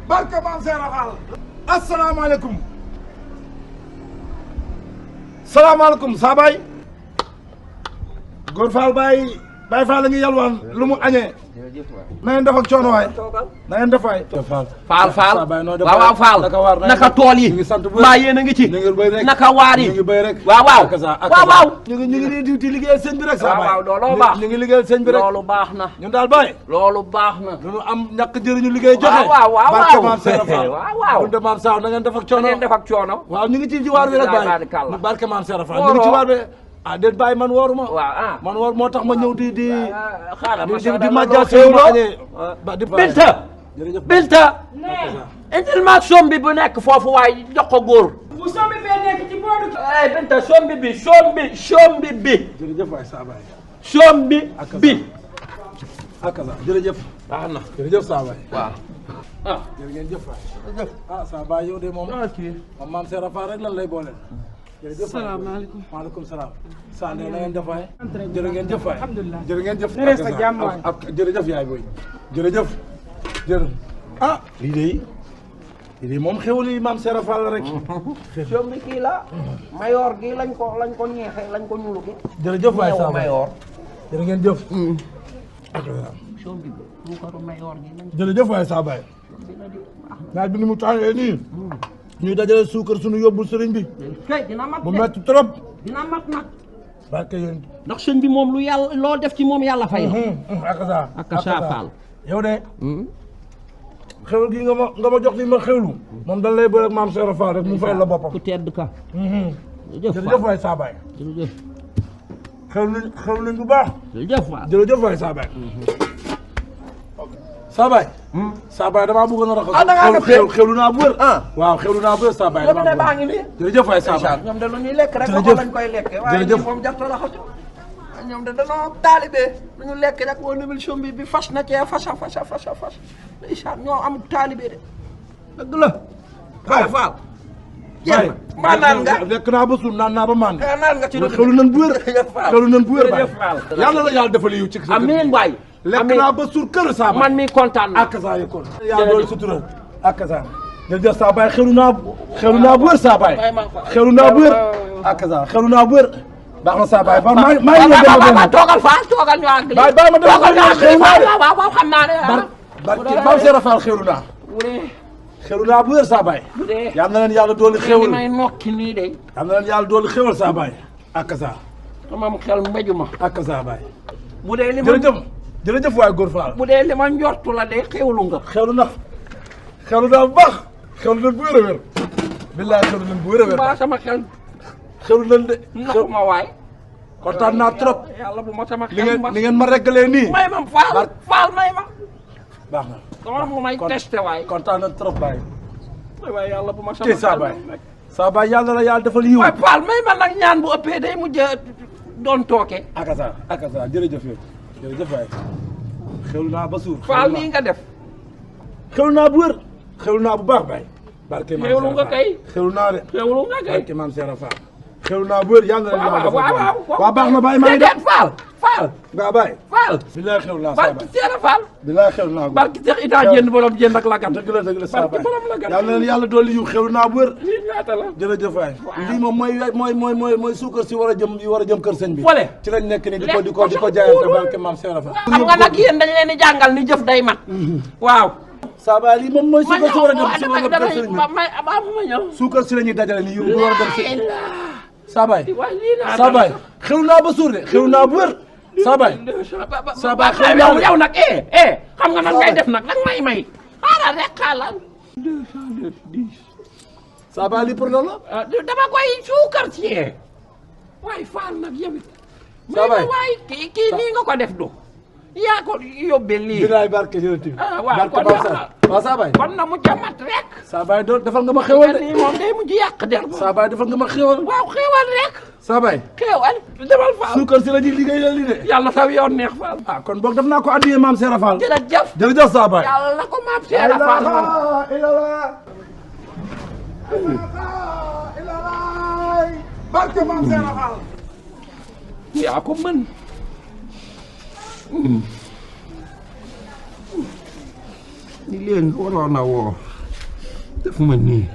barke maam Seera Fall. asalaamaaleykum. salaamaaleykum saa baay. Góor Fall Baye Fall la ngi yalwaan lu mu añee. na ngeen def ak coono waay. na ngeen def waay. Fall waaw Fall naka tool yi mbaa yéen a ngi ci naka waar yi waaw ñu ngi di liggéeyal sëñ bi rek saa baay. waaw looloo baax ñu ngi liggéeyal sëñ bi rek loolu baax na ñun daal baay loolu baax na ñu am ñàkk jëriñu liggéey joxe waaw barke maam Seera Fall waaw de maam Saaw na ngeen def ak coono ngeen def ak coono waaw ñu ngi ci waar bi rek baay barke maam Seera Fall ñu ngi ci waar bi déet bàyyi man wooruma man woor moo tax ma ñëw di majjal sëñ ma añee Binta indil ma sombi bu nekk foofu waaye jox ko góor bu sombi bee nekk ci boodu Binta sombi bi jërëjëf waay saa baay sombi bi akasa jërëjëf baax na jërëjëf saa baay waaw jërë ngeen jëf waay jërëjëf saa baay yow de moom maam Seera Fall rek lan lay booleel jërëjëf salaamaaleykum maaleykum salaam saa ne na ngeen def waay jërë ngeen jëf waay alhamdulilah jërë ngeen jëf nerees ak jàmm waay ak jërëjëf yaay booy jërëjëf lii de moom xewul yi maam Seera Fall rek sombi kii la mayoor gi lañ ko ñeexee lañ ko ñuulu gi jërëjëf waay saa mayoor jërë ngeen jëf sombi bi suukaru mayoor gi lañ jërëjëf waay saa baay naaj bi ni mu tàngee nii ñuy dajale suukar suñu yóbbul sëriñ bi kay dina mat mu metti trop dina mat nag barke yéen ndax sëñ bi moom lu yàlla loo def ci moom yàlla fay akasa Fall yow de xewul gi nga ma jox li ma xewlu moom dañ lay bëre ak maam Seera Fall rek mu fayal la boppam ku tedd ka jërëjëf waay saa baay jërëjëf xewlu nañ bu baax jërëjëf waay saa baay saa baay saa baay damaa bëggoon a raxas xewlu naa bu wér waaw xewlu naa bu wér saa baay damaa baa ngi nii jërëjëf waay saa baay ñoom de lu ñuy lekk rek waxoon lañ koy lekke waaye ñi moom jarta raxasu ñoom de danoo taalibe lu ñu lekk rek woo nimil sombi bi fas na cee fas ndeysaan ñoo amul taalibe de dëgg la Fall jeex na mbaa naan nga lekk naa ba suur naan naa ba maan naan nga ci xewlu nañ bu wér xewlu nañ bu wér baay yàlla la yàlla defal yiw ci amiin waay lekk naa ba suur kër saa baay man mi kontaan na akasa yi kon yaa doole sutura akasa jërëjëf saa baay xewlu naa bu wér saa baay xewlu naa bu wér akasa xewlu naa bu wér baax na saa baay maa ngi ñëw toogal Fall toogal ñu àgg baay baay ma dem waaw xam naa ne barke maam Seera Fall xewlu naa xewlu naa bu wér saa baay yal na leen yàlla dooli xewal may nokki nii de yal na leen yàlla dooli xewal saa baay akasa amam xel mbéju ma akasa baay bu dee li ma jërëjëf waay Góor Fall bu dee li ma njortu la de xewlu nga xewlu naa bu baax xewlu nañ bu wér a wér billaay xewlu nañ bu wér a wér ba sama xel xewlu nañ de naxu ma waay kontaan naa trop yàlla bu ma sama xel ni ngeen ma reggalee nii may ma Fall may ma baax na dama mu may testé waay kontaan nañ trop baay waay yàlla bu ma sama saa baay saa baay yàlla la yàlla defal yiw waay Fall may ma nag ñaan bu ëppee day mujj doon tooke akasa jërëjëf yow jërëjëf waay xewlu naa ba suur Fall nii nga def xewlu naa bu wér xewlu naa bu baax baay barke maam xewlu nga kay xewlu naa de xewlu nga kay barke maam Seera Fall xewlu naa bu wér yàlla na leen waaw baax na baay maa ngi def Fall nga baay Fall bilaay xewlu naa barke Seera Fall bilaay xewlu naa barke Seex Ida jënd borom jënd ak lagat dëgg la saa baay borom lagat yàlla na leen yàlla dolli yu xewlu naa bu wér lii ñaata la jërëjëf waay lii moom mooy suukar si war a jëm kër sëñ bi ci lañ nekk ni di ko jaayante barke maam Seera Fall xam nga nag yéen dañ leen di jàngal ni jëf day mat waaw saa baay lii moom mooy suukar si war a dem si war a kër sëñ bi ma ñëw suukar si la ñuy dajale ni yu war a dem si saa baay xewlu naa ba suur de xewlu naa bu wér saa baay xewlu naa yow nag xam nga nag ngay def nag may xaaral rek xaaral 210 saa baay lii pour lan la dama koy suukar si waay Fall nag yow it saa baay waay kii nii nga ko def do yaa ko yóbbee lii bilaay barke jërëjëf waaw kon waaw saa baay kon na mu jamat rek saa baay defal nga ma xewal de nii moom day mujj yàq der saa baay defal nga ma xewal waaw xewal rek saa baay xewal demal Fall suukar si la ñuy liggéey la lii de yàlla saw yoon neex Fall kon boog def naa ko addiyee maam Seera Fall jërëjëf saa baay yàlla na ko maam Seera Fall barke maam Seera Fall yaa ko mën ni leen waroon a woo defuma nii